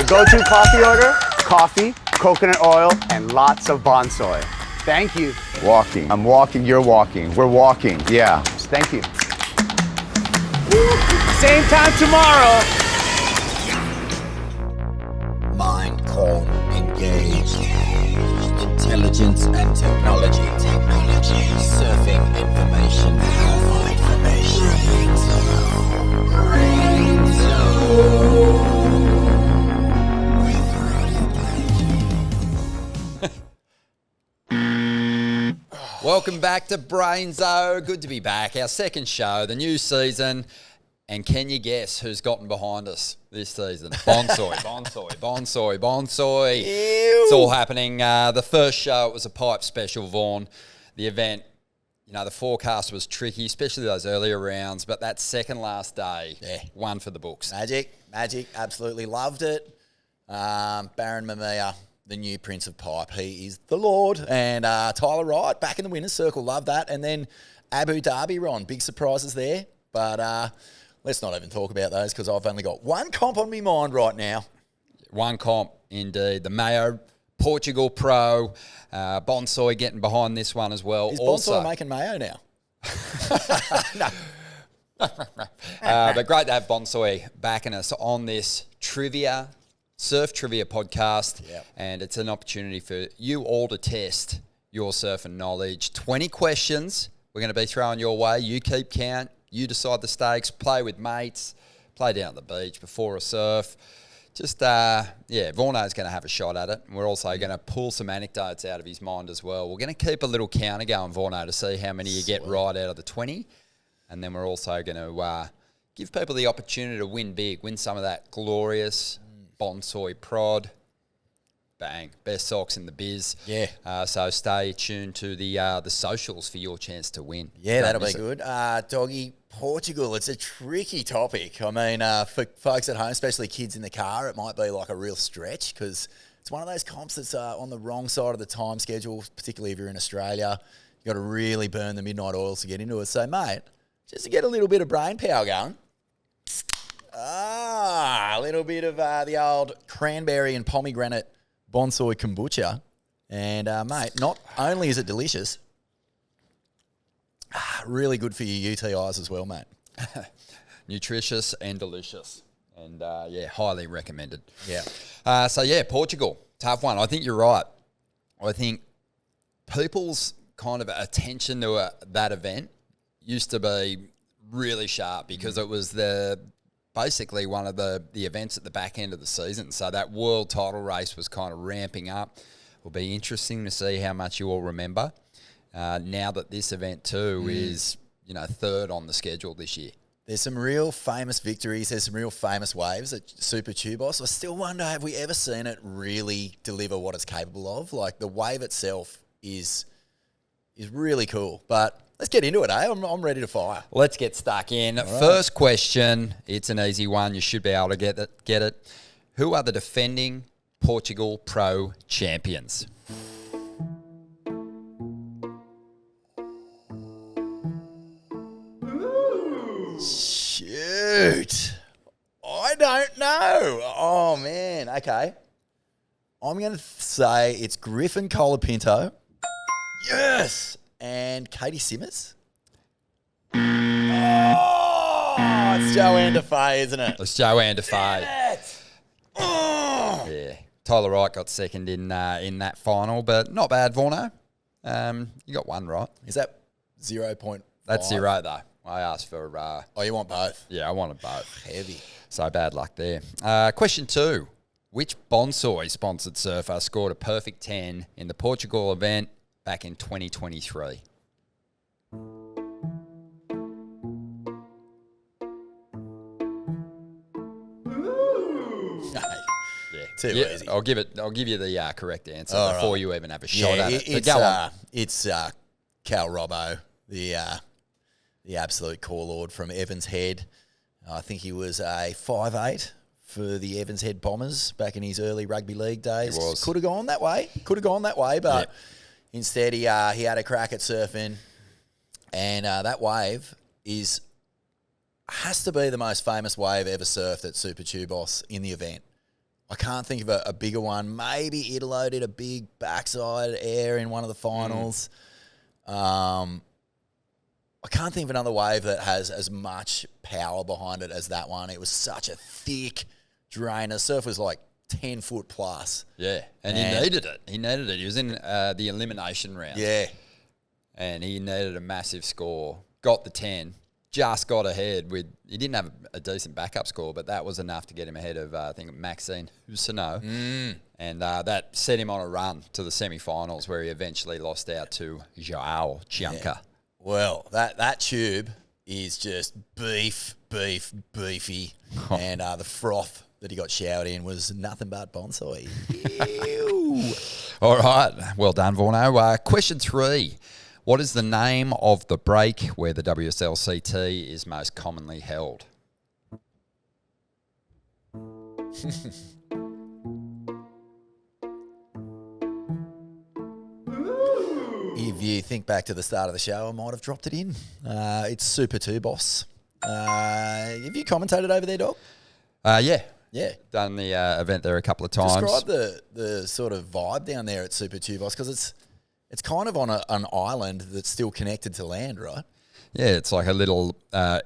My go-to coffee order, coffee, coconut oil, and lots of Bonsoy. Thank you. Walking. I'm walking, you're walking. We're walking. Yeah. Thank you. Same time tomorrow. Mind, calm, engaged. Intelligence and technology. Surfing information. Powerful information. Welcome back to Brainzo. Good to be back. Our second show, the new season. And can you guess who's gotten behind us this season? Bonsoy. Ew. It's all happening. The first show, it was a pipe special, Vaughan. The event, the forecast was tricky, especially those earlier rounds. But that second last day, one for the books. Magic. Absolutely loved it. Baron Mamiya, the new Prince of Pipe. He is the Lord. And Tyler Wright, back in the winner's circle. Love that. And then Abu Dhabi, Ron. Big surprises there. But let's not even talk about those because I've only got one comp on my mind right now. One comp, indeed. The Mayo Portugal Pro. Bonsoy getting behind this one as well. Is also Bonsoy making Mayo now? No. But great to have Bonsoy backing us on this surf trivia podcast. Yep. And it's an opportunity for you all to test your surfing knowledge. 20 questions we're going to be throwing your way. You keep count. You decide the stakes. Play with mates. Play down at the beach before a surf. Just, Vaughano's going to have a shot at it. And we're also going to pull some anecdotes out of his mind as well. We're going to keep a little counter going, Vaughano, to see how many you get right out of the 20. And then we're also going to give people the opportunity to win big, win some of that glorious Bonsoy prod. Bang. Best socks in the biz. Yeah. So stay tuned to the socials for your chance to win. Yeah, Don't that'll be miss it. good. Doggy, Portugal, it's a tricky topic. I mean, for folks at home, especially kids in the car, it might be like a real stretch because it's one of those comps that's on the wrong side of the time schedule, particularly if you're in Australia. You've got to really burn the midnight oils to get into it. So, mate, just to get a little bit of brain power going, a little bit of the old cranberry and pomegranate Bonsoy kombucha. And, mate, not only is it delicious, really good for your UTIs as well, mate. Nutritious and delicious. And, highly recommended. Yeah. Portugal, tough one. I think you're right. I think people's kind of attention to that event used to be really sharp because it was basically one of the events at the back end of the season. So that world title race was kind of ramping up. It'll be interesting to see how much you all remember now that this event too is, third on the schedule this year. There's some real famous victories. There's some real famous waves at Supertubos. I still wonder, have we ever seen it really deliver what it's capable of? Like the wave itself is really cool. But let's get into it, eh? I'm ready to fire. Let's get stuck in. All right. First question. It's an easy one. You should be able to get it. Who are the defending Portugal Pro champions? Shoot. I don't know. Oh, man. Okay. I'm going to say it's Griffin Colapinto. Yes. And Katie Simmers. Oh, it's Joanne Defay, isn't it? It's Joanne Defay. Yeah. Tyler Wright got second in that final, but not bad, Vaughano. You got one right. Is that 0.5? That's 0, though. I asked for... oh, you want both? Yeah, I wanted both. Heavy. So bad luck there. Question 2. Which Bonsoy-sponsored surfer scored a perfect 10 in the Portugal event back in 2023? Too easy. I'll give you the correct answer All before right. you even have a shot at it. But It's, go on. it's Cal Robbo, the absolute core lord from Evans Head. I think he was a 5'8" for the Evans Head Bombers back in his early rugby league days. He was. Could have gone that way, but instead he had a crack at surfing, and that wave has to be the most famous wave ever surfed at Supertubos in the event. I can't think of a bigger one. Maybe Italo did a big backside air in one of the finals. I can't think of another wave that has as much power behind it as that one. It was such a thick drainer. Surf was like 10 foot plus. Yeah, and he needed it. He needed it. He was in the elimination round. Yeah. And he needed a massive score. Got the 10. Just got ahead with, he didn't have a decent backup score, but that was enough to get him ahead of, I think, Maxine Husino. And that set him on a run to the semi-finals where he eventually lost out to Joao Chianca. Yeah. Well, that tube is just beefy. And the froth that he got showered in was nothing but Bonsoy. Ew. All right. Well done, Vaughno. Question 3. What is the name of the break where the WSLCT is most commonly held? If you think back to the start of the show, I might have dropped it in. It's Supertubos. Have you commentated over there, Dog? Yeah. Yeah. Done the event there a couple of times. Describe the sort of vibe down there at Supertubos, because it's kind of on an island that's still connected to land, right? Yeah, it's like a little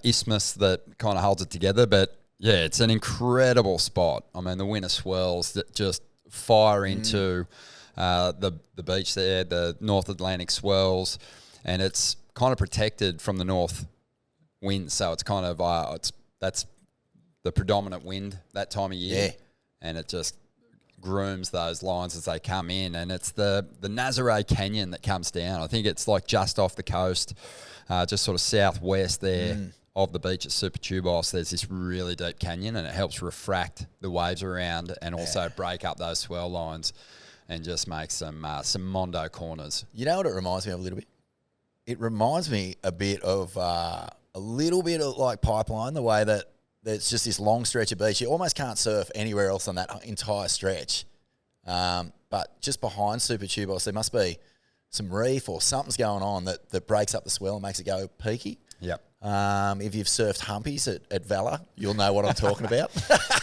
isthmus that kind of holds it together. But, yeah, it's an incredible spot. I mean, the winter swells that just fire into the beach there, the North Atlantic swells, and it's kind of protected from the north wind. So it's kind of that's the predominant wind that time of year. Yeah. And it just grooms those lines as they come in, and it's the Nazare Canyon that comes down. I think it's like just off the coast, just sort of southwest there of the beach at Supertubos. There's this really deep canyon, and it helps refract the waves around and also break up those swell lines and just make some mondo corners. You know what it reminds me of a little bit? It reminds me a little bit of like Pipeline, the way that there's just this long stretch of beach. You almost can't surf anywhere else on that entire stretch. But just behind Supertubos, there must be some reef or something's going on that breaks up the swell and makes it go peaky. Yep. If you've surfed humpies at Valor, you'll know what I'm talking about.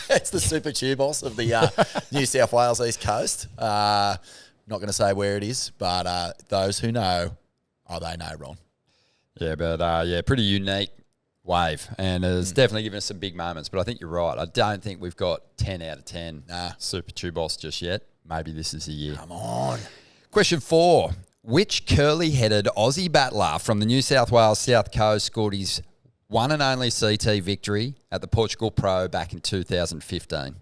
It's the Supertubos of the New South Wales East Coast. Not going to say where it is, but those who know, they know, Ron. Yeah, but pretty unique wave, and it's definitely given us some big moments. But I think you're right. I don't think we've got 10 out of 10 Supertubos just yet. Maybe this is the year. Come on. Question 4. Which curly-headed Aussie battler from the New South Wales South Coast scored his one and only CT victory at the Portugal Pro back in 2015?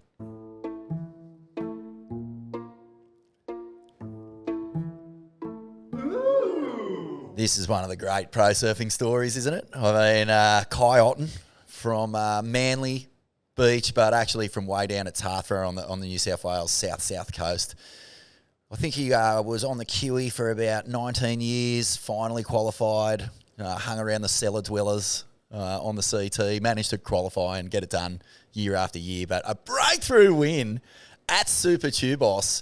This is one of the great pro surfing stories, isn't it? I mean, Kai Otton from Manly Beach, but actually from way down at Tarthra on the New South Wales south coast. I think he was on the Kiwi for about 19 years, finally qualified, hung around the cellar dwellers on the CT, managed to qualify and get it done year after year. But a breakthrough win at Supertubos,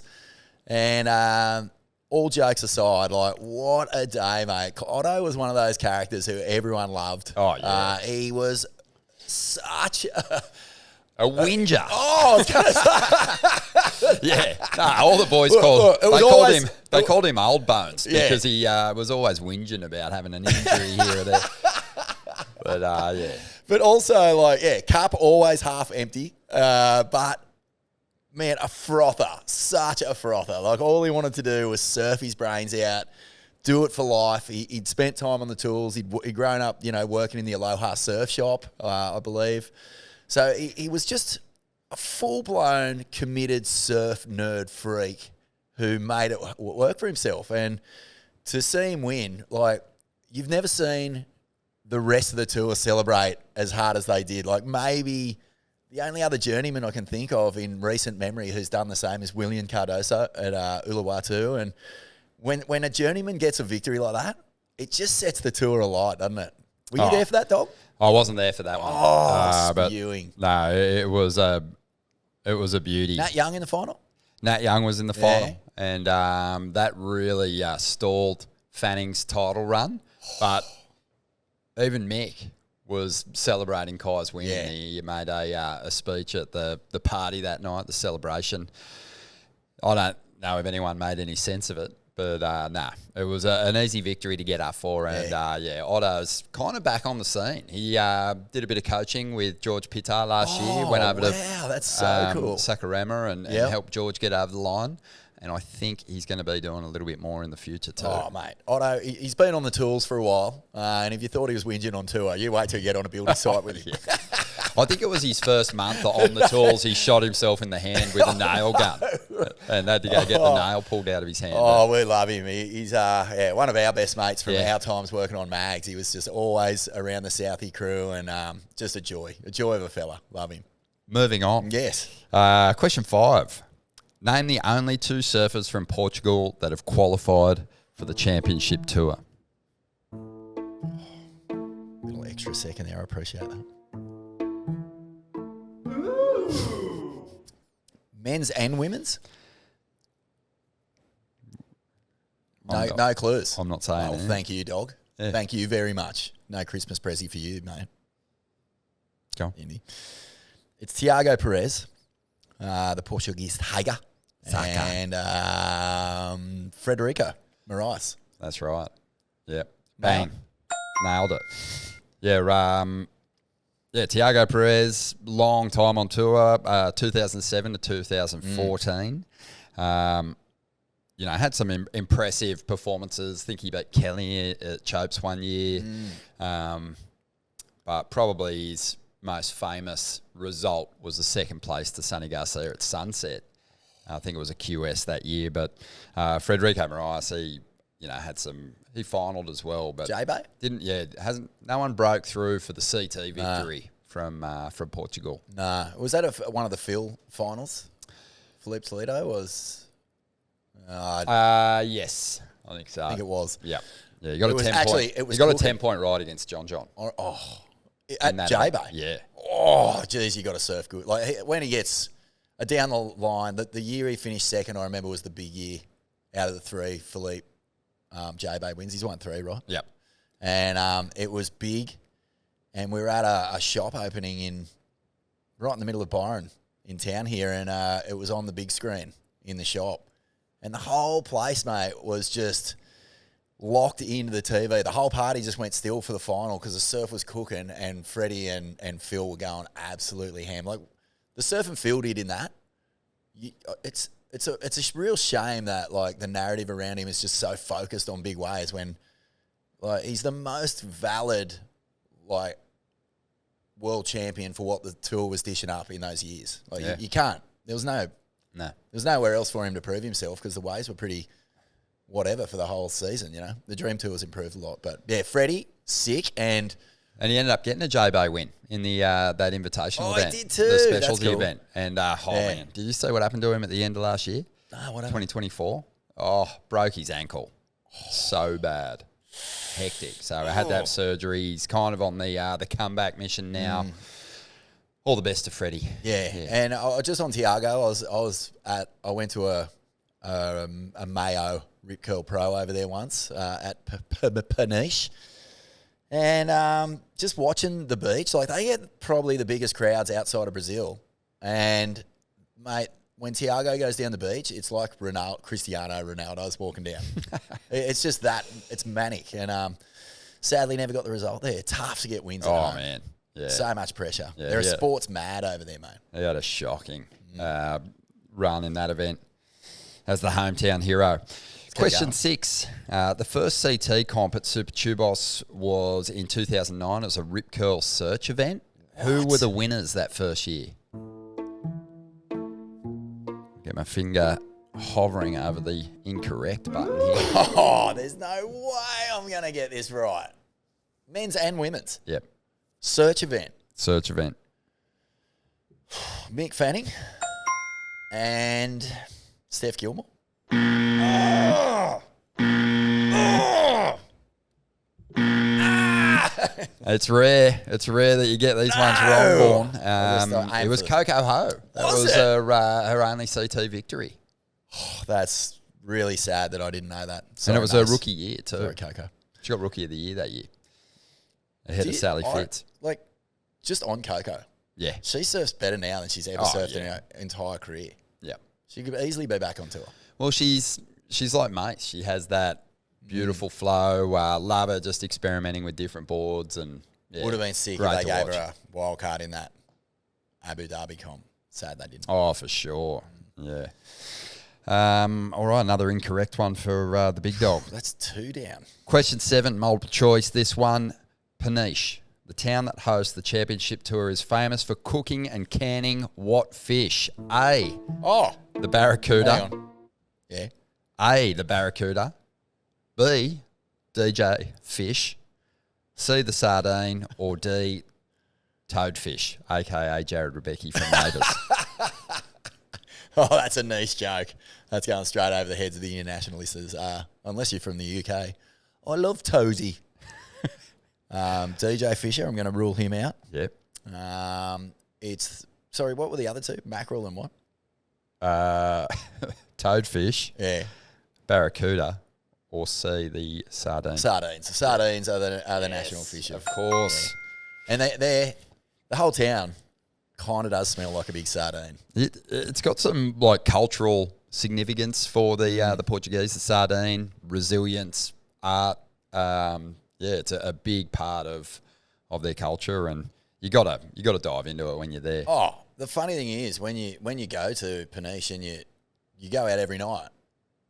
and all jokes aside, like, what a day, mate. Otto was one of those characters who everyone loved. Oh, yeah. He was such a whinger. I was going to say. Yeah. Nah, all the boys called him Old Bones because he was always whinging about having an injury here or there. But, yeah. But also, cup always half empty. But, man, a frother. Such a frother. Like, all he wanted to do was surf his brains out, do it for life. He'd spent time on the tools. He'd grown up, working in the Aloha surf shop, I believe. So he was just a full-blown, committed surf nerd freak who made it work for himself. And to see him win, like, you've never seen the rest of the tour celebrate as hard as they did. Like, maybe the only other journeyman I can think of in recent memory who's done the same is William Cardoso at Uluwatu. And when a journeyman gets a victory like that, it just sets the tour alight, doesn't it? Were you there for that, Dog? I wasn't there for that one. Spewing. No, it was a beauty. Nat Young in the final? Nat Young was in the final, and that really stalled Fanning's title run. But even Mick was celebrating Kai's win. Yeah. He made a speech at the party that night, the celebration. I don't know if anyone made any sense of it, but nah, it was an easy victory to get up for. And Otto's kind of back on the scene. He did a bit of coaching with George Pittar last year. Went over to that's so cool. Sakarema and helped George get over the line. And I think he's going to be doing a little bit more in the future too. Oh, mate. Otto, he's been on the tools for a while. And if you thought he was whinging on tour, you wait till you get on a building site with him. I think it was his first month on the tools. He shot himself in the hand with a nail gun and had to go get the nail pulled out of his hand. Oh, we love him. He's one of our best mates from our times working on mags. He was just always around the Southie crew and just a joy of a fella. Love him. Moving on. Yes. Question 5. Name the only 2 surfers from Portugal that have qualified for the Championship Tour. Little extra second there. I appreciate that. Men's and women's? No clues. I'm not saying anything. Thank you, dog. Yeah. Thank you very much. No Christmas present for you, mate. Go on. Indy. It's Tiago Perez, the Portuguese tiger, and Frederico Moraes. That's right. Yep. Bang. Nailed it. Yeah, Tiago Perez, long time on tour, 2007 to 2014. Had some impressive performances. I think he beat Kelly at Chopes one year. But probably his most famous result was the second place to Sonny Garcia at Sunset. I think it was a QS that year. But Frederico Moraes, he finaled as well, but J-Bay? No one broke through for the CT victory from Portugal. Nah. Was that one of the Phil finals? Filipe Toledo was... Yes, I think so. I think it was. Yeah. Yeah, you got It a was 10 actually- point. it was You got a cooking. 10-point ride against John. At J-Bay? Yeah. Oh, geez, you got to surf good. Like when he gets down the line, the year he finished second, I remember was the big year out of the 3. Filipe, J-Bay wins. He's won 3, right? Yep. And it was big, and we were at a shop opening right in the middle of Byron in town here, and it was on the big screen in the shop, and the whole place, mate, was just locked into the TV. The whole party just went still for the final because the surf was cooking, and Freddie and Phil were going absolutely ham. Like the surf and Phil did in that. It's a real shame that like the narrative around him is just so focused on big waves when like he's the most valid like world champion for what the tour was dishing up in those years. Like you can't. There's nowhere else for him to prove himself because the waves were pretty whatever for the whole season, The Dream Tour's improved a lot. But, yeah, Freddie, sick, and he ended up getting a J-Bay win in the that invitational event. He did too. The That's specialty cool. event. And, man, did you see what happened to him at the end of last year? No, what happened? 2024? Oh, broke his ankle. So bad. Hectic. So I had to have surgery. He's kind of on the comeback mission now. All the best to Freddie. Yeah. And just on Tiago, I went to a Mayo Rip Curl Pro over there once at Peniche. And just watching the beach, like they get probably the biggest crowds outside of Brazil. And, mate, when Tiago goes down the beach, it's like Cristiano Ronaldo's walking down. It's just that. It's manic. And sadly never got the result there. Tough to get wins at home. Man. Yeah. So much pressure. Yeah, They're a sports mad over there, mate. He had a shocking run in that event as the hometown hero. Question 6. The first CT comp at Supertubos was in 2009. It was a Rip Curl Search event. Who were the winners that first year? Get my finger hovering over the incorrect button here. Oh, there's no way I'm going to get this right. Men's and women's. Yep. Search event. Search event. Mick Fanning and Steph Gilmore. It's rare. It's rare that you get these ones wrong, Vaughan. It was Coco Ho. That was her only CT victory. Oh, that's really sad that I didn't know that. And it was her rookie year too. Sorry, Coco. She got Rookie of the Year that year. ahead of Sally Fitz. Like, just on Coco. Yeah. She surfs better now than she's ever surfed in her entire career. Yeah. She could easily be back on tour. Well, she's like Mace. She has that beautiful flow. Love her just experimenting with different boards. And Would have been sick if they gave her a wild card in that Abu Dhabi comp. Sad they didn't. Oh, for sure. Yeah. All right, another incorrect one for the big dog. That's 2 down. Question 7, multiple choice. This one, Peniche, the town that hosts the championship tour, is famous for cooking and canning what fish? A, the barracuda. Hang on. Yeah. A, the barracuda. B, DJ fish. C, the sardine. Or D, toadfish, a.k.a. Jared Rebecki from Neighbours. Oh, that's a niche joke. That's going straight over the heads of the international listeners, unless you're from the UK. I love Toadie. DJ Fisher, I'm going to rule him out. Yep. Sorry, what were the other two? Mackerel and what? Toadfish, Yeah. barracuda, or C, the sardine. Sardines. Sardines are the national fish. Of course. Yeah. And the whole town kind of does smell like a big sardine. It's got some like cultural significance for the Portuguese. The sardine, resilience, art. It's a big part of their culture, and you gotta dive into it when you're there. Oh, the funny thing is when you go to Peniche and you go out every night,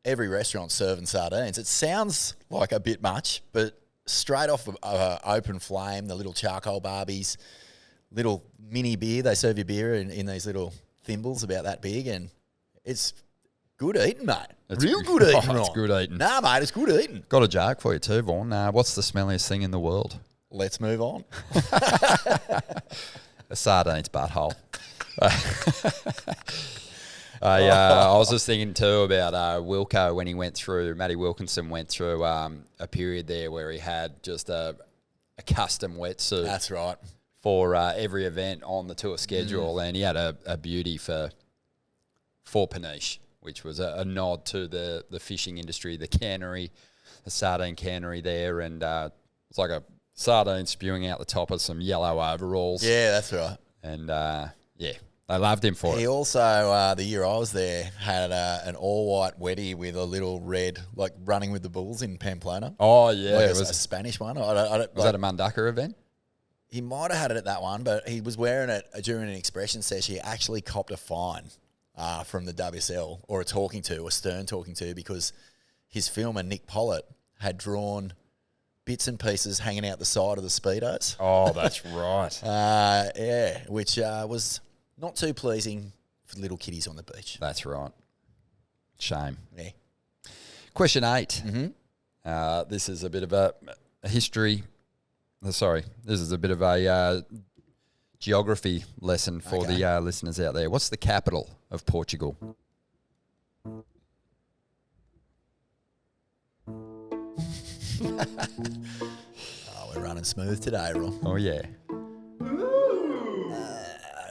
every restaurant serving sardines. It sounds like a bit much, but straight off of open flame, the little charcoal barbies, little mini beer. They serve you beer in these little thimbles about that big, and it's good eating, mate. It's Real good- good eating. Oh, it's right? good eating. Nah, mate, it's good eating. Got a joke for you too, Vaughan. What's the smelliest thing in the world? Let's move on. A sardine's butthole. I was just thinking too about Wilco when Matty Wilkinson went through a period there where he had just a custom wetsuit. That's right. For every event on the tour schedule, and he had a beauty for Peniche, which was a nod to the fishing industry, the cannery, the sardine cannery there, and it's like a sardine spewing out the top of some yellow overalls. Yeah, that's right. And they loved him for He it. also, the year I was there, had an all-white weddy with a little red, like running with the bulls in Pamplona. Oh yeah, Like it was a Spanish one. was that a Mundaka event? He might have had it at that one, but he was wearing it during an expression session. He actually copped a fine from the WSL, or a stern talking to, because his filmer, Nick Pollitt, had drawn bits and pieces hanging out the side of the Speedos. Oh, that's right. Which was not too pleasing for little kiddies on the beach. That's right. Shame. Yeah. Question 8. Mm-hmm. This is a bit of a history. Sorry, this is a bit of a geography lesson for the listeners out there. What's the capital of Portugal? We're running smooth today, Ron. Oh, yeah.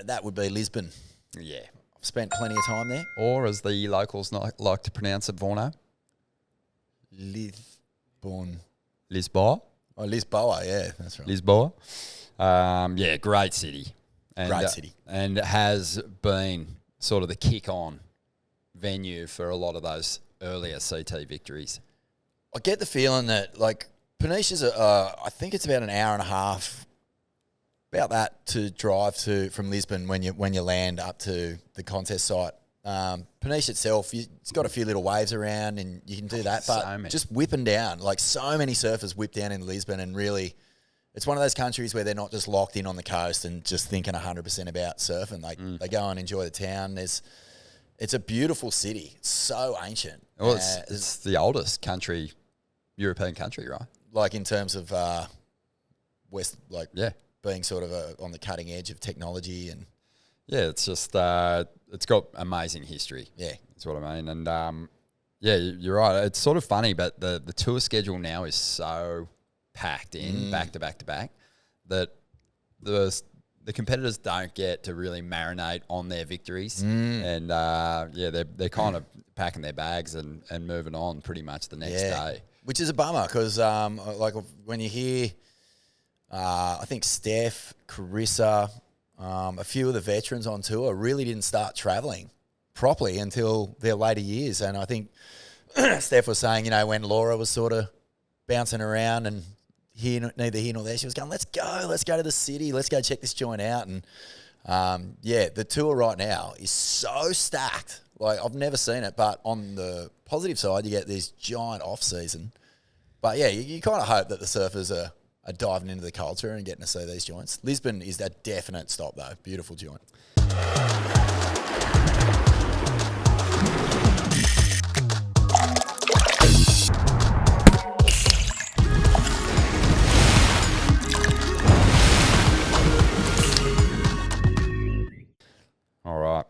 That would be Lisbon. Yeah. I've spent plenty of time there. Or, as the locals like to pronounce it, Vorno, Lisbon. Lisboa. Oh, Lisboa, yeah, that's right. Lisboa. Great city. Great city. And it has been sort of the kick-on venue for a lot of those earlier CT victories. I get the feeling that, like, Peniche is, I think it's about an hour and a half, about that, to drive from Lisbon when you land up to the contest site. Peniche itself, it's got a few little waves around, and you can do that, but just whipping down, like so many surfers whip down in Lisbon, and really, it's one of those countries where they're not just locked in on the coast and just thinking 100% about surfing. They go and enjoy the town. It's a beautiful city. It's so ancient. Well, it's the oldest European country, right? Like in terms of being sort of on the cutting edge of technology and. Yeah, it's just it's got amazing history. Yeah, that's what I mean. And you're right. It's sort of funny, but the tour schedule now is so packed in back to back to back that the competitors don't get to really marinate on their victories. And they're kind of packing their bags and moving on pretty much the next day. Which is a bummer because like when you hear I think Steph, Carissa, a few of the veterans on tour really didn't start travelling properly until their later years. And I think Steph was saying, you know, when Laura was sort of bouncing around and neither here nor there, she was going, let's go to the city, let's go check this joint out. And the tour right now is so stacked. Like, I've never seen it, but on the positive side, you get this giant off-season. But yeah, you kind of hope that the surfers are diving into the culture and getting to see these joints. Lisbon is a definite stop, though. Beautiful joint. All right.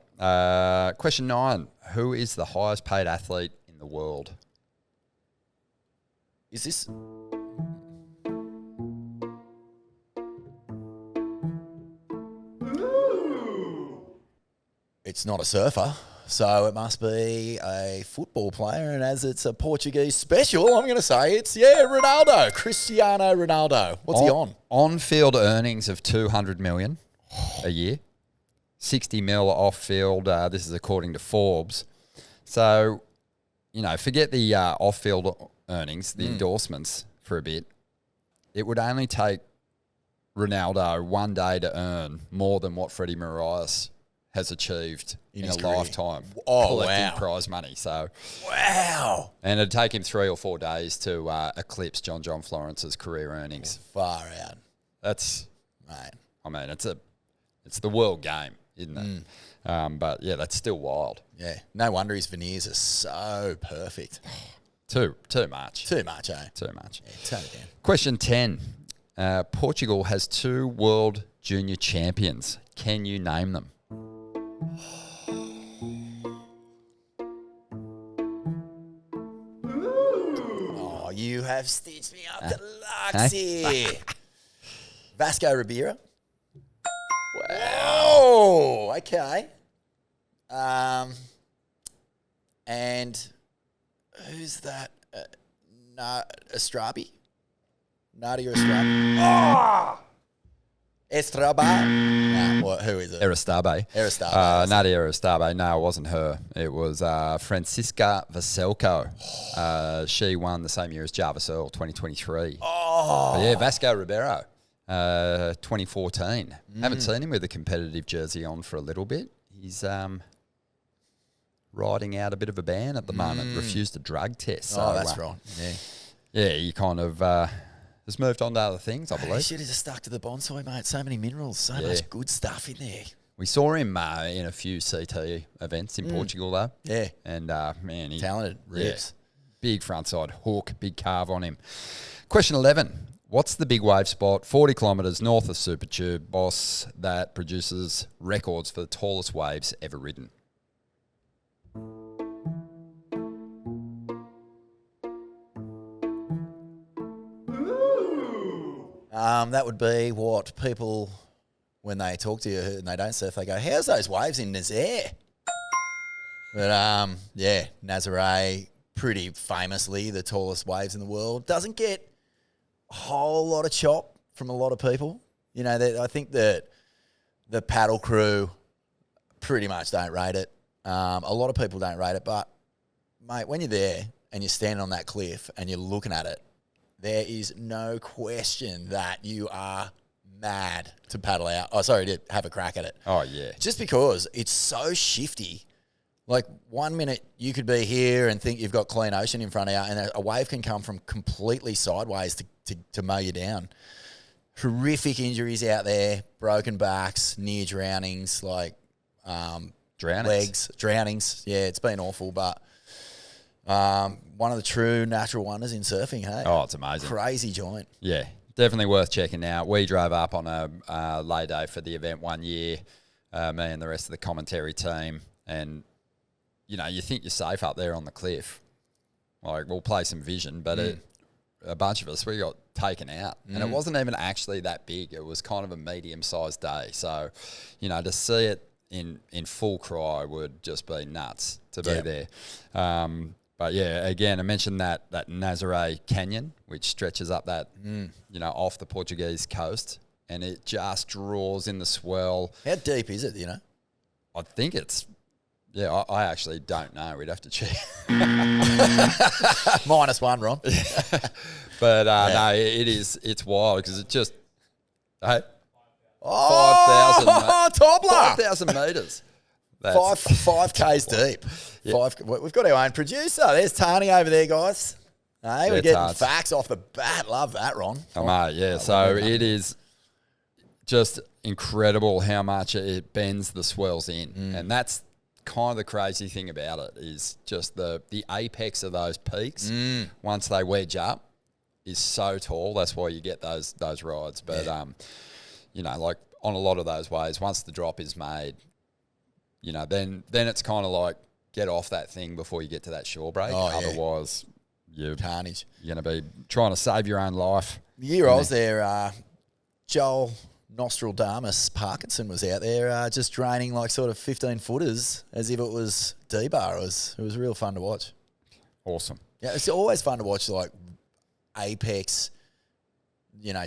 Question 9. Who is the highest paid athlete in the world? Is this... It's not a surfer, so it must be a football player. And as it's a Portuguese special, I'm going to say it's, Ronaldo. Cristiano Ronaldo. What's he on? On-field earnings of 200 million a year. 60 mil off-field. This is according to Forbes. So, you know, forget the off-field earnings, the endorsements for a bit. It would only take Ronaldo one day to earn more than what Freddie Moraes has achieved in his a career. lifetime Wow. collecting prize money. So, Wow. and it'd take him 3 or 4 days to eclipse John Florence's career earnings. Far out. That's, Mate. I mean, it's the world game, isn't it? But yeah, that's still wild. Yeah. No wonder his veneers are so perfect. Too much. Too much, eh? Too much. Yeah, turn it down. Question 10. Portugal has 2 world junior champions. Can you name them? Oh, you have stitched me up to lux here. Vasco Ribeira. Wow. Okay. And who's that? Estrabi? Nadia Estrabi. Oh! Estraba? What? Who is it? Aristabe. Aristabe. Nadia Aristabe. No, it wasn't her. It was Francisca Vaselko. She won the same year as Jarvis Earl, 2023. Oh. But yeah, Vasco Ribeiro, 2014. Haven't seen him with a competitive jersey on for a little bit. He's riding out a bit of a ban at the moment. Refused a drug test. So, That's right. Yeah. Yeah, he kind of has moved on to other things, I He believe. should have just stuck to the Bonsoy, mate. So many minerals, so much good stuff in there. We saw him in a few CT events in Portugal, though. Yeah. And, man, he... Talented. Rips. Big frontside hook, big carve on him. Question 11. What's the big wave spot 40 kilometres north of Supertubos that produces records for the tallest waves ever ridden? That would be what people, when they talk to you and they don't surf, they go, how's those waves in Nazare? But, Nazare, pretty famously the tallest waves in the world. Doesn't get a whole lot of chop from a lot of people. You know, I think that the paddle crew pretty much don't rate it. A lot of people don't rate it, but, mate, when you're there and you're standing on that cliff and you're looking at it, there is no question that you are mad to paddle out. Oh, sorry, to have a crack at it. Oh, yeah. Just because it's so shifty. Like, 1 minute you could be here and think you've got clean ocean in front of you, and a wave can come from completely sideways to mow you down. Horrific injuries out there, broken backs, near drownings, like drownings. Yeah, it's been awful, but one of the true natural wonders in surfing, hey? Oh, it's amazing. Crazy joint. Yeah, definitely worth checking out. We drove up on a lay day for the event one year, me and the rest of the commentary team, and, you know, you think you're safe up there on the cliff. Like, we'll play some vision, but a bunch of us, we got taken out. And it wasn't even actually that big. It was kind of a medium-sized day. So, you know, to see it in full cry would just be nuts to be there. But yeah, again, I mentioned that Nazare Canyon, which stretches up that, off the Portuguese coast, and it just draws in the swell. How deep is it, I think it's, I actually don't know. We'd have to check. -1, Ron. But no, it's wild because it just, hey, 5,000 toddler. 5,000 metres. 5Ks deep. We've got our own producer. There's Tani over there, guys. Hey, we're getting facts off the bat. Love that, Ron. Oh, mate, yeah. So it is just incredible how much it bends the swells in. And that's kind of the crazy thing about it is just the apex of those peaks, once they wedge up, is so tall. That's why you get those rides. But, like on a lot of those ways, once the drop is made, then it's kind of like get off that thing before you get to that shore break. Otherwise, you're carnage. You're going to be trying to save your own life. The year I was there, Joel Nostradamus Parkinson was out there just draining like sort of 15-footers as if it was D-bar. It was real fun to watch. Awesome. Yeah, it's always fun to watch like apex,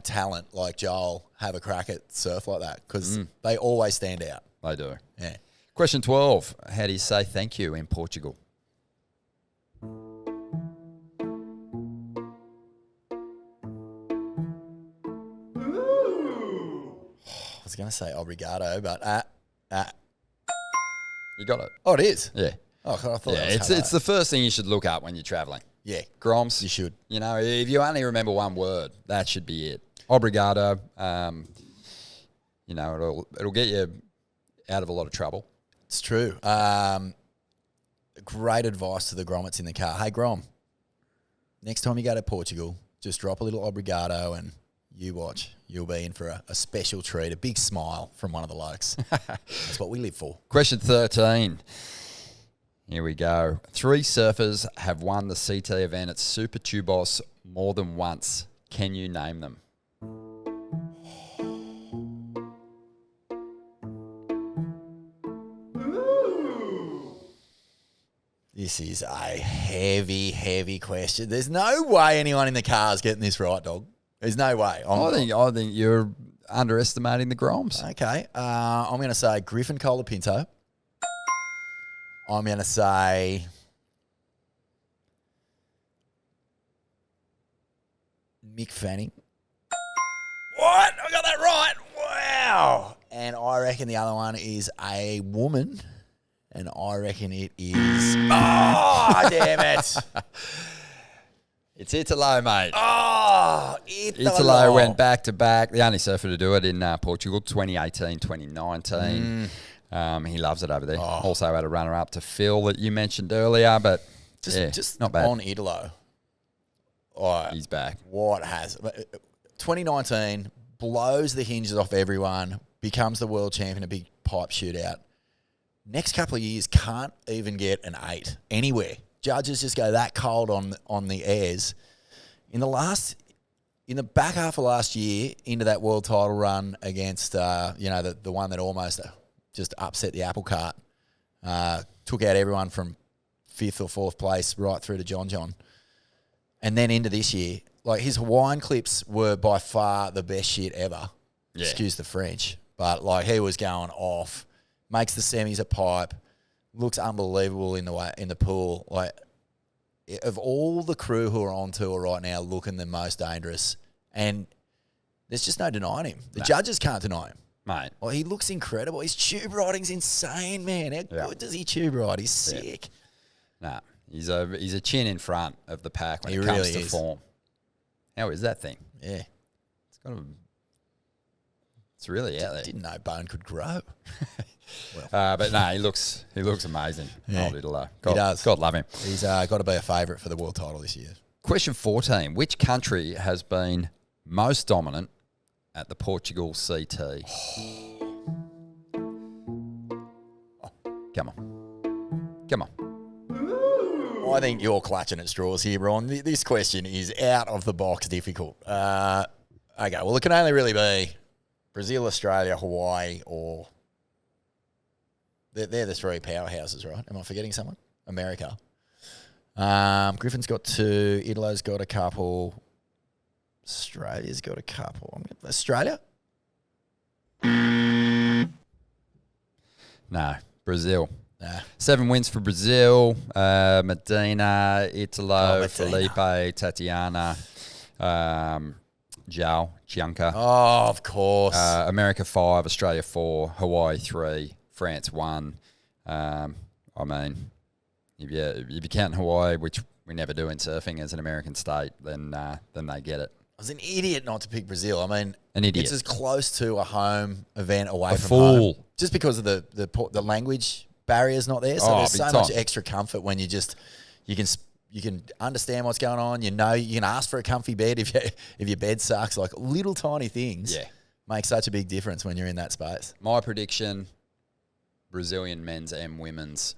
talent like Joel have a crack at surf like that because they always stand out. They do. Yeah. Question 12. How do you say thank you in Portugal? I was going to say obrigado, but You got it. Oh, it is? Yeah. Oh, I thought Yeah, that was it's the first thing you should look up when you're traveling. Yeah. Groms. You should. If you only remember one word, that should be it. Obrigado. It'll get you out of a lot of trouble. It's true. Great advice to the grommets in the car. Hey, Grom, next time you go to Portugal, just drop a little obrigado and you watch. You'll be in for a special treat, a big smile from one of the blokes. That's what we live for. Question 13. Here we go. 3 surfers have won the CT event at Supertubos more than once. Can you name them? This is a heavy, heavy question. There's no way anyone in the car is getting this right, dog. There's no way. I think you're underestimating the Groms. Okay. I'm going to say Griffin Colapinto. I'm going to say Mick Fanning. What? I got that right. Wow. And I reckon the other one is a woman. And I reckon it is... Oh, damn it. It's Italo, mate. Oh, Italo went back to back. The only surfer to do it in Portugal, 2018, 2019. He loves it over there. Oh. Also had a runner-up to Phil that you mentioned earlier, but just not bad. On Italo. Oh, he's back. 2019, blows the hinges off everyone, becomes the world champion, a big pipe shootout. Next couple of years, can't even get an 8 anywhere. Judges just go that cold on the airs. In the back half of last year, into that world title run against, the one that almost just upset the apple cart, took out everyone from 5th or 4th place right through to John. And then into this year, like his Hawaiian clips were by far the best shit ever. Yeah. Excuse the French. But like he was going off. Makes the semis a pipe, looks unbelievable in the pool. Like of all the crew who are on tour right now, looking the most dangerous, and there's just no denying him. The judges can't deny him, mate. Well, he looks incredible. His tube riding's insane, man. How good does he tube ride? He's sick. Nah, he's a chin in front of the pack when it comes to form. How is that thing? Yeah, it's really out there. Didn't know bone could grow. But no, he looks amazing. Yeah. Old Italo. He does. God love him. He's got to be a favourite for the world title this year. Question 14. Which country has been most dominant at the Portugal CT? Come on. I think you're clutching at straws here, Ron. This question is out of the box difficult. Okay, well, it can only really be Brazil, Australia, Hawaii, or... They're the 3 powerhouses, right? Am I forgetting someone? America. Griffin's got 2. Italo's got a couple. Australia's got a couple. Australia? No, Brazil. Nah. 7 wins for Brazil. Medina, Italo, Medina. Filipe, Tatiana, Zhao, Gianca. Oh, of course. America 5, Australia 4, Hawaii 3, France 1. I mean, if you count Hawaii, which we never do in surfing as an American state, then they get it. I was an idiot not to pick Brazil. I mean, An idiot. it's as close to a home event away A from fool. home. Just because of the language barrier's not there. So Oh, there's big so much time. extra comfort when you can understand what's going on. You know, you can ask for a comfy bed if your bed sucks. Like little tiny things make such a big difference when you're in that space. My prediction, Brazilian men's and women's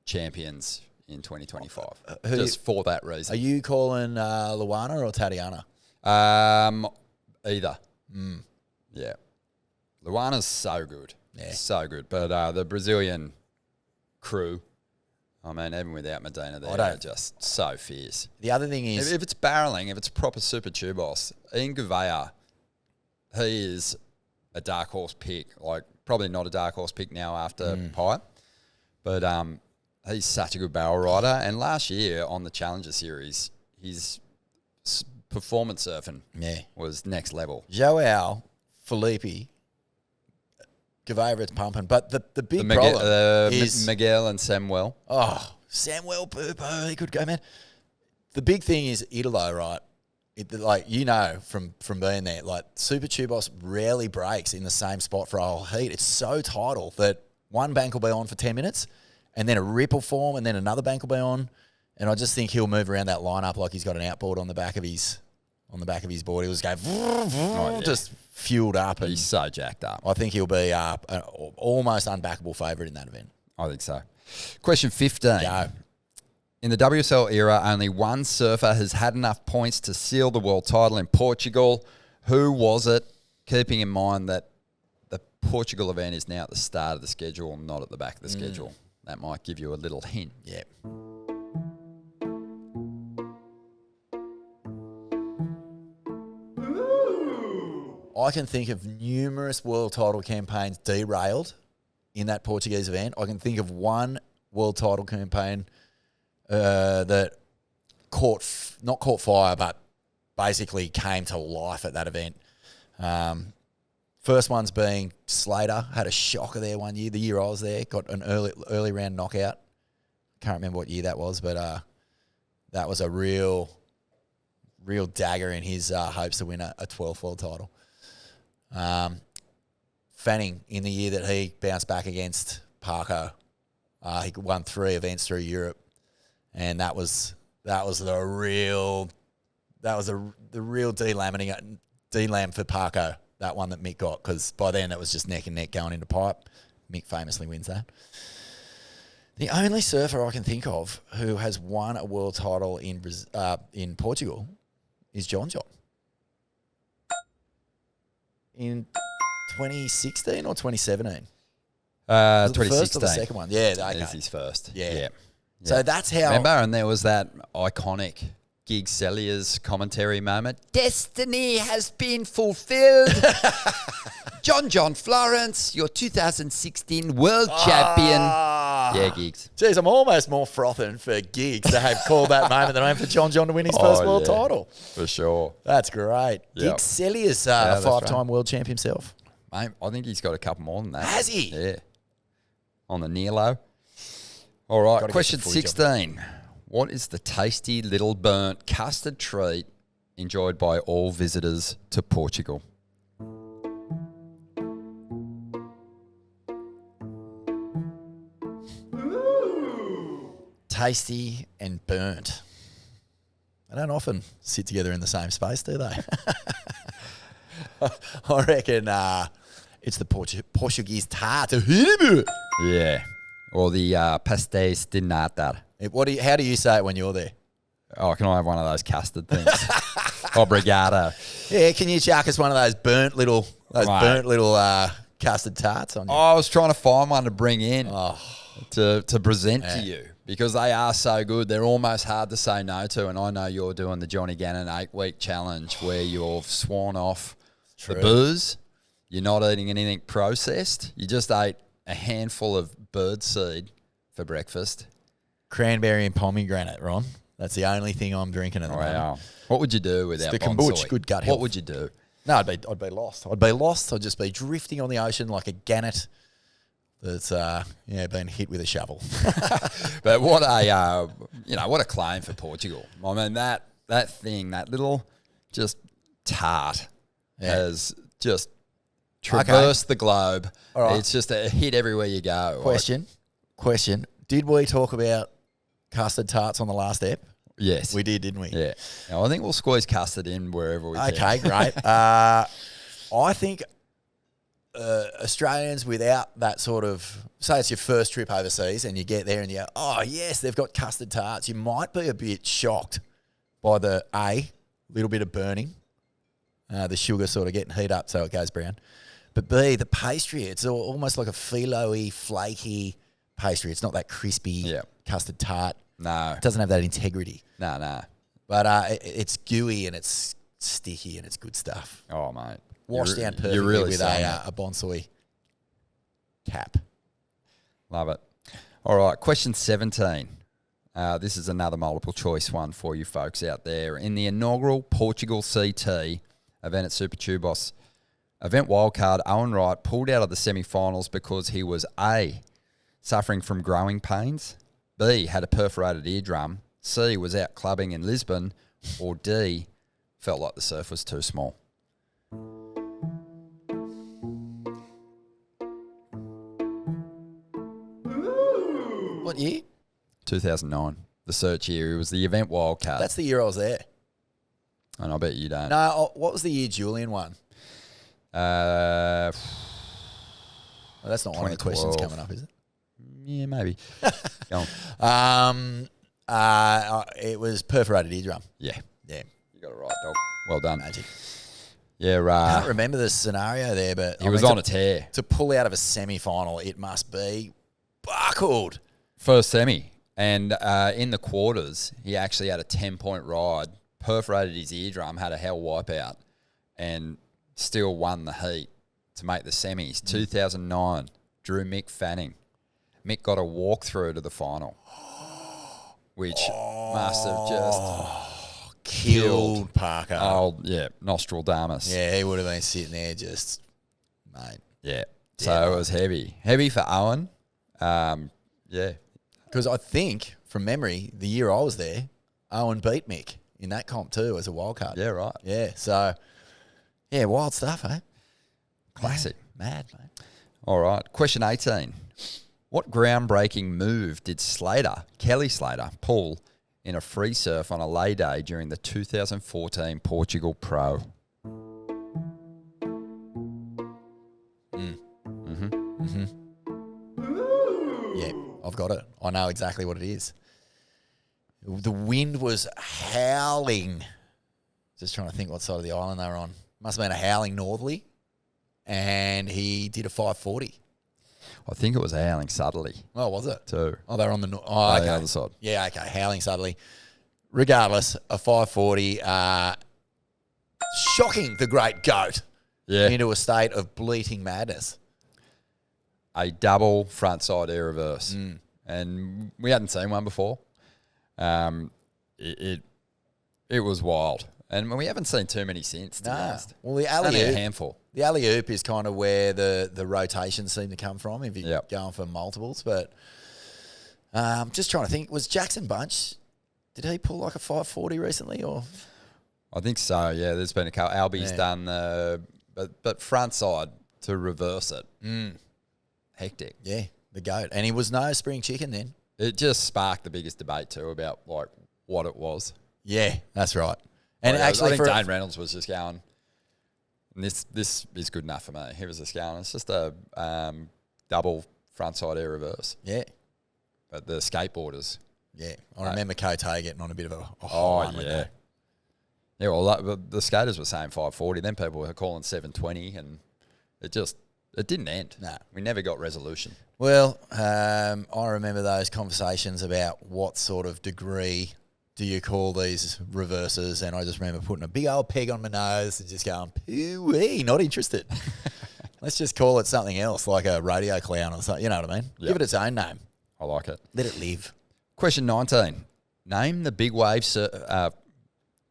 champions in 2025. Just for that reason. Are you calling Luana or Tatiana? Either. Yeah. Luana's so good. Yeah. So good. But the Brazilian crew, I mean, even without Medina, they're just so fierce. The other thing is... If it's barreling, if it's proper Supertubos, Ian Gouveia, he is a dark horse pick. Like, probably not a dark horse pick now after Pipe. But he's such a good barrel rider. And last year on the Challenger Series, his performance surfing was next level. Joao, Filipe, Gouveia, it's pumping. But the big problem is... Miguel and Samuel. Oh, Samuel Pupo, he could go, man. The big thing is Italo, right? From being there, like Supertubos rarely breaks in the same spot for a whole heat. It's so tidal that one bank will be on for 10 minutes and then a rip will form and then another bank will be on. And I just think he'll move around that lineup like he's got an outboard on the back of his board. He'll just go just fueled up. And He's so jacked up. I think he'll be an almost unbackable favourite in that event. I think so. Question 15. Go. In the WSL era, only one surfer has had enough points to seal the world title in Portugal. Who was it? Keeping in mind that the Portugal event is now at the start of the schedule, not at the back of the schedule. That might give you a little hint. Yeah. I can think of numerous world title campaigns derailed in that Portuguese event. I can think of one world title campaign that not caught fire, but basically came to life at that event. First one's being Slater, had a shocker there one year. The year I was there, got an early round knockout. Can't remember what year that was, but that was a real dagger in his hopes to win a 12th world title. Fanning, in the year that he bounced back against Parko, he won 3 events through Europe, and that was the real delam for Parko. That one that Mick got, because by then it was just neck and neck going into Pipe. Mick famously wins that. The only surfer I can think of who has won a world title in Portugal is John. In 2016 or 2017? 2016. The first or the second one? Yeah, okay. Is his first. Yeah. So that's how... Remember, and there was that iconic Gig Celia's commentary moment. Destiny has been fulfilled. John Florence, your 2016 world champion. Yeah, Gigs. Jeez, I'm almost more frothing for Gigs to have called that moment than I am for John to win his first world title. For sure. That's great. Yep. Gig Celia's a 5-time world champ himself. Mate, I think he's got a couple more than that. Has he? Yeah. On the near low. All right, question 16. What is the tasty little burnt custard treat enjoyed by all visitors to Portugal? Tasty and burnt. They don't often sit together in the same space, do they? I reckon it's the Portuguese tart. Yeah. Or the pastéis de nata. How do you say it when you're there? Oh, can I have one of those custard things? Obrigado. Yeah, can you chuck us one of those burnt little custard tarts on you? I was trying to find one to bring in to present to you because they are so good. They're almost hard to say no to. And I know you're doing the Johnny Gannon 8-week challenge where you've sworn off the booze. You're not eating anything processed. You just ate a handful of birdseed for breakfast. Cranberry and pomegranate, Ron. That's the only thing I'm drinking at the moment. Wow. What would you do without the Bonsoy? kombucha, good gut health. What would you do? No, I'd be lost. I'd be lost. I'd just be drifting on the ocean like a gannet that's been hit with a shovel. But what a claim for Portugal. I mean, that thing, that little just tart has just traversed the globe. All right. It's just a hit everywhere you go. Question. Did we talk about custard tarts on the last ep? Yes. We did, didn't we? Yeah. Now, I think we'll squeeze custard in wherever we can. Okay, great. I think Australians without that sort of, say it's your first trip overseas and you get there and you go, oh, yes, they've got custard tarts. You might be a bit shocked by the little bit of burning, the sugar sort of getting heat up so it goes brown. But B, the pastry, it's almost like a phyllo-y, flaky pastry. It's not that crispy custard tart. No. It doesn't have that integrity. No. But it's gooey and it's sticky and it's good stuff. Oh, mate. Washed down perfectly you're really with a Bonsoy cap. Love it. All right, question 17. This is another multiple choice one for you folks out there. In the inaugural Portugal CT event at Supertubos, event wildcard Owen Wright pulled out of the semi-finals because he was A, suffering from growing pains, B, had a perforated eardrum, C, was out clubbing in Lisbon, or D, felt like the surf was too small. What year? 2009. The search year. It was the event wildcard. That's the year I was there. And I bet you don't. No, what was the year Julian won? Uh, Well, that's not one of the questions 2012. coming up, is it? Yeah, maybe. Go on. It was perforated eardrum. Yeah. Yeah, You got it right, dog. Well done. magic. Yeah, I can't remember the scenario there, but he was on a tear. To pull out of a semi-final, it must be buckled. First semi. And in the quarters, he actually had a 10-point ride, perforated his eardrum, had a hell wipeout, and still won the heat to make the semis. 2009, drew Mick Fanning. Mick got a walk-through to the final, which must have just Killed Parker. Oh, yeah, Nostradamus. Yeah, he would have been sitting there just, mate. Yeah. So it was heavy. Heavy for Owen. Yeah. Because I think, from memory, the year I was there, Owen beat Mick in that comp too as a wild card. Yeah, right. Yeah, so, yeah, wild stuff, eh? Classic. Mad, mate. All right. Question 18. What groundbreaking move did Kelly Slater, pull in a free surf on a lay day during the 2014 Portugal Pro? Yeah, I've got it. I know exactly what it is. The wind was howling. Just trying to think what side of the island they were on. Must have been a howling northerly. And he did a 540. I think it was howling subtly Oh, was it? too. Oh, they were on the... On okay. the other side. Yeah, okay. Howling subtly. Regardless, a 540. Shocking the great GOAT Yeah. into a state of bleating madness. A double frontside air reverse. And we hadn't seen one before. It was wild. And we haven't seen too many since, to be honest. Well, the Only a alley-oop... handful. The alley-oop is kind of where the rotations seem to come from if you're Yep. going for multiples. But just trying to think, was Jackson Bunch, did he pull like a 540 recently? Or I think so, yeah. There's been a couple. Albie's Yeah. done but front side to reverse it. Hectic. yeah, the GOAT. And he was no spring chicken then. It just sparked the biggest debate too about like what it was. Yeah, that's right. And I actually, think for Dane Reynolds was just going, this is good enough for me. He was just going, it's just a double frontside air reverse. yeah, But the skateboarders, yeah. I remember Cote getting on a bit of a oh high with yeah. that. Yeah, well, the skaters were saying 540. Then people were calling 720, and it just it didn't end. No. We never got resolution. Well, I remember those conversations about what sort of degree do you call these reverses, and I just remember putting a big old peg on my nose and just going, poo-wee, not interested. Let's just call it something else, like a radio clown or something. You know what I mean? Yep. Give it its own name. I like it. Let it live. Question 19. Name the big wave.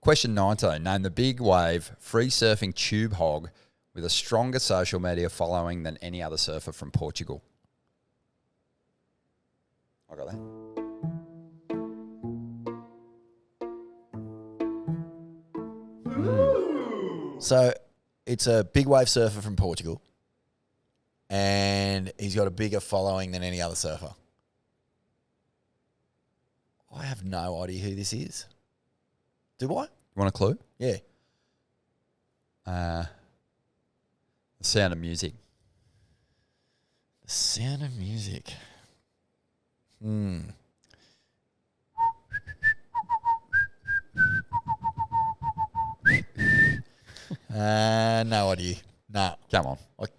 Question 19. Name the big wave free surfing tube hog with a stronger social media following than any other surfer from Portugal. I got that. So it's a big wave surfer from Portugal, and he's got a bigger following than any other surfer. I have no idea who this is. Do I? You want a clue? Yeah. The Sound of Music. The Sound of Music. No idea. No. Come on. Like,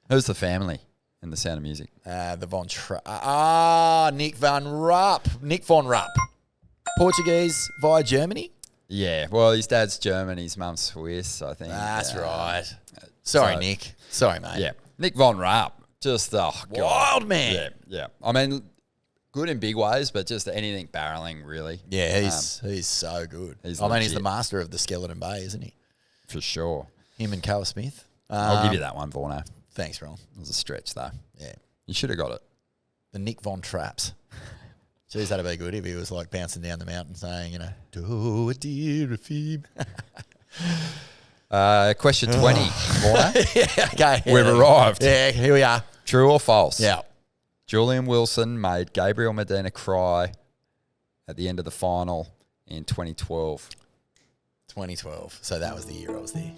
Who's the family in The Sound of Music? the Nick Van Rupp. Nick Von Rupp. Portuguese via Germany? Yeah. Well, his dad's German. His mum's Swiss, I think. That's right. Sorry, so- Nick. Sorry, mate. Yeah. Nick Von Rupp. Just, oh, God. Wild man. Yeah. Yeah. I mean, good in big ways, but just anything barreling, really. Yeah, he's so good. He's He's the legit. master of the Skeleton Bay, isn't he? For sure. Him and Carl Smith. I'll give you that one, Vorno. Thanks, Ron. It was a stretch, though. Yeah. You should have got it. The Nick Von Traps. Jeez, that'd be good if he was like bouncing down the mountain saying, do a dear theme. Question 20, Vorno. Yeah, okay. We've arrived. Yeah, here we are. True or false? Yeah. Julian Wilson made Gabriel Medina cry at the end of the final in 2012. 2012. So that was the year I was there.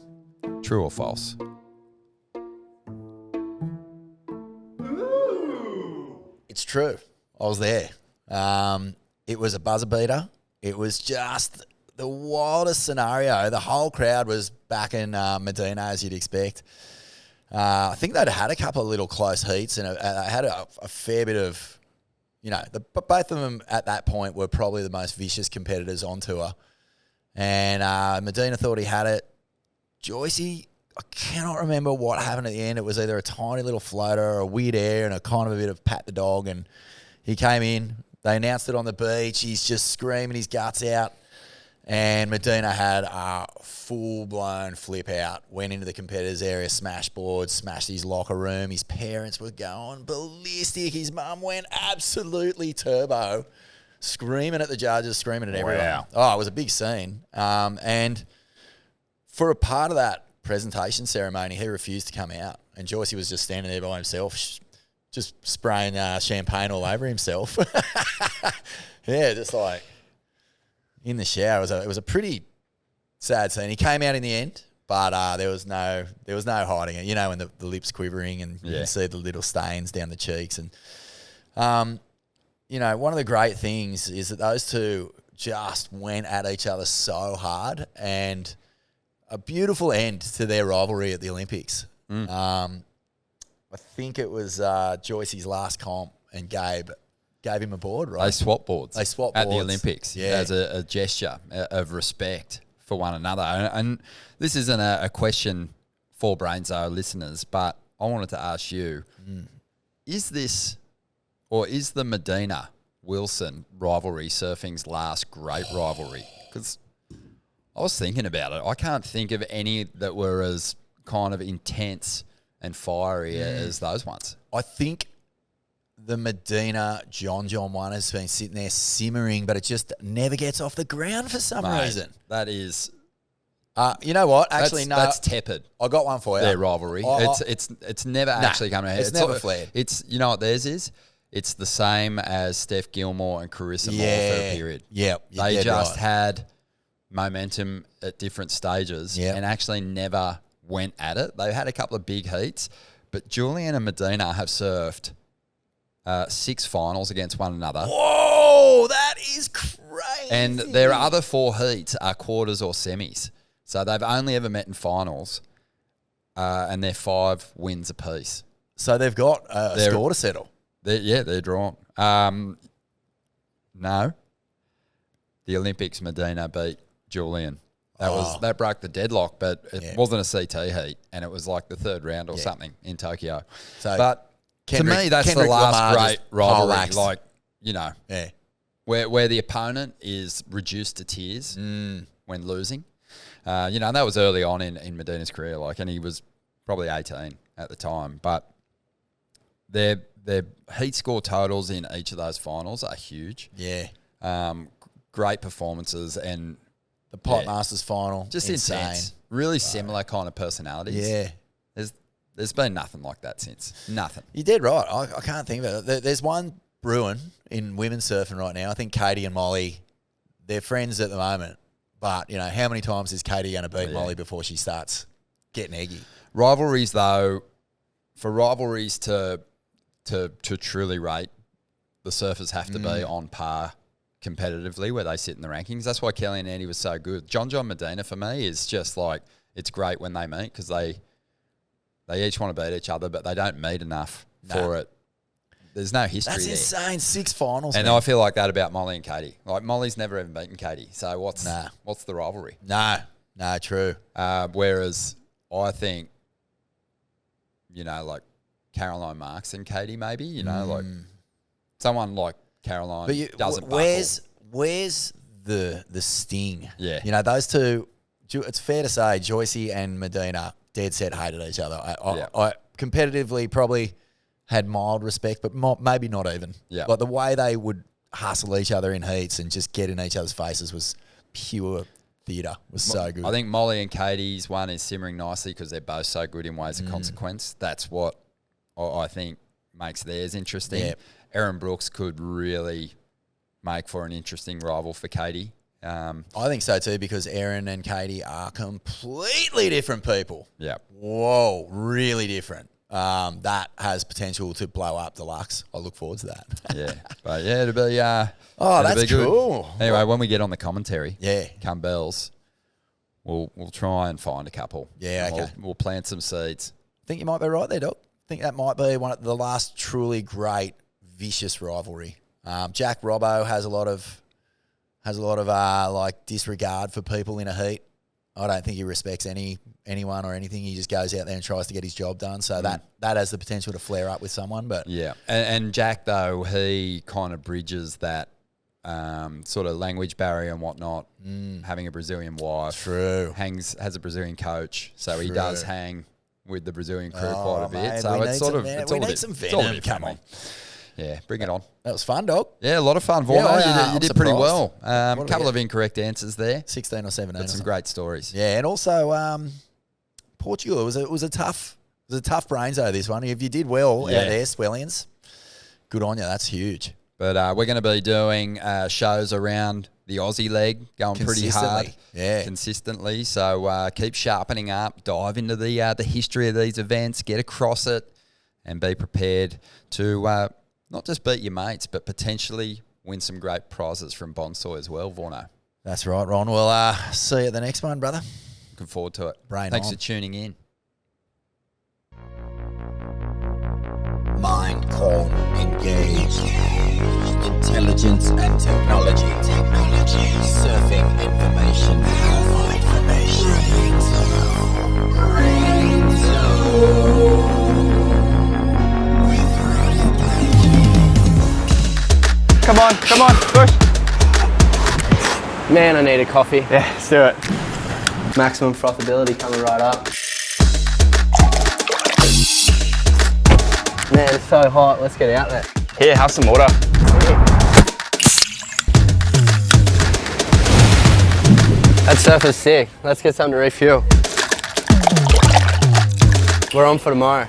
True or false? It's true. I was there. It was a buzzer beater. It was just the wildest scenario. The whole crowd was backing Medina, as you'd expect. I think they'd had a couple of little close heats, and I had a fair bit of, but both of them at that point were probably the most vicious competitors on tour. And Medina thought he had it. Joycey, I cannot remember what happened at the end. It was either a tiny little floater or a weird air and a kind of a bit of pat the dog. And he came in. They announced it on the beach. He's just screaming his guts out. And Medina had a full-blown flip out, went into the competitors' area, smashed boards, smashed his locker room. His parents were going ballistic. His mum went absolutely turbo, screaming at the judges, screaming at everyone. Wow. Oh, it was a big scene. And for a part of that presentation ceremony, he refused to come out. And Joycey was just standing there by himself, just spraying champagne all over himself. Yeah, just like in the shower. It was a pretty sad scene. He came out in the end, but there was no hiding it. When the lips quivering and you can see the little stains down the cheeks. And one of the great things is that those two just went at each other so hard, and a beautiful end to their rivalry at the Olympics. I think it was Joycey's last comp, and Gabe gave him a board, right? They swapped boards. They swapped at the boards. Olympics, Yeah. as a gesture of respect for one another. And this isn't a question for Brainzo listeners, but I wanted to ask you: is the Medina Wilson rivalry surfing's last great rivalry? Because I was thinking about it. I can't think of any that were as kind of intense and fiery as those ones. I think the Medina John one has been sitting there simmering, but it just never gets off the ground for some reason. That is... You know what? Actually, no. That's tepid. I got one for you. Their rivalry. It's never actually come to it's never flared. It's, you know what theirs is? It's the same as Steph Gilmore and Carissa Moore for a period. Yep. They just had momentum at different stages and actually never went at it. They had a couple of big heats, but Julian and Medina have surfed 6 finals against one another. Whoa, that is crazy. And their other 4 heats are quarters or semis. So they've only ever met in finals. and they're 5 wins apiece. So they've got a score to settle. They're drawn. No. The Olympics, Medina beat Julian. That broke the deadlock, but it wasn't a CT heat, and it was like the 3rd round or something in Tokyo. So but to me, that's Kendrick the last Lamar great rivalry. poleaxed. Like, you know, Yeah. where the opponent is reduced to tears when losing. You know, and that was early on in Medina's career, like, and he was probably 18 at the time. But their heat score totals in each of those finals are huge. Yeah. Great performances and The Pipe Masters final. just insane. intense. Really similar kind of personalities. Yeah. There's been nothing like that since. Nothing. You did right. I can't think of it. There's one brewing in women's surfing right now. I think Katie and Molly, they're friends at the moment. But, you know, how many times is Katie going to beat Molly before she starts getting eggy? Rivalries, though, for rivalries to truly rate, the surfers have to be on par competitively where they sit in the rankings. That's why Kelly and Andy was so good. John Medina, for me, is just like, it's great when they meet because they each want to beat each other, but they don't meet enough for it. There's no history That's there. insane. 6 finals, And man. I feel like that about Molly and Katie. Like, Molly's never even beaten Katie. So what's the rivalry? No, true. Whereas I think, you know, like Caroline Marks and Katie maybe, you know, like someone like Caroline doesn't buckle. Where's the sting? Yeah. You know, those two, it's fair to say Joycey and Medina dead set hated each other. I competitively probably had mild respect, but maybe not even. Yeah. Like the way they would hustle each other in heats and just get in each other's faces was pure theatre. It was so good. I think Molly and Katie's one is simmering nicely because they're both so good in ways of consequence. That's what I think makes theirs interesting. Yep. Erin Brooks could really make for an interesting rival for Katie. I think so too, because Erin and Katie are completely different people. Yeah. Whoa, really different. That has potential to blow up deluxe. I look forward to that. Yeah. But yeah, it'll be That's be good. cool. Anyway, when we get on the commentary, Yeah. come bells, we'll try and find a couple. Yeah, And okay. We'll plant some seeds. I think you might be right there, Doc. I think that might be one of the last truly great, vicious rivalry. Jack Robbo has a lot of like disregard for people in a heat. I don't think he respects anyone or anything. He just goes out there and tries to get his job done. So that has the potential to flare up with someone. But Yeah. And Jack, though, he kind of bridges that sort of language barrier and whatnot, having a Brazilian wife. True. Has a Brazilian coach, so he does hang with the Brazilian crew quite a bit. mate, So we it's need sort some of venom. it's We all a need bit, some it's all a venom. bit Come friendly. on. Yeah, bring it on. That was fun, Doc. Yeah, a lot of fun, Vaughan. Yeah, you did I'm pretty surprised. well. What A couple we of incorrect answers there, 16 or 17. but or some something. great stories. Yeah, and also Portugal. It was a tough Brainzo, this one. If you did well out there, Swellians, good on you. That's huge. But we're going to be doing shows around the Aussie leg, going pretty hard, consistently. So keep sharpening up, dive into the history of these events, get across it, and be prepared to not just beat your mates, but potentially win some great prizes from Bonsoy as well, Vorno. That's right, Ron. We'll see you at the next one, brother. Looking forward to it. Thanks for tuning in. Mind calm, engaged. Intelligence and technology. Surfing information. Powerful information. Come on, push. Man, I need a coffee. Yeah, let's do it. Maximum frothability coming right up. Man, it's so hot. Let's get out there. Here, have some water. That surfer's sick. Let's get something to refuel. We're on for tomorrow.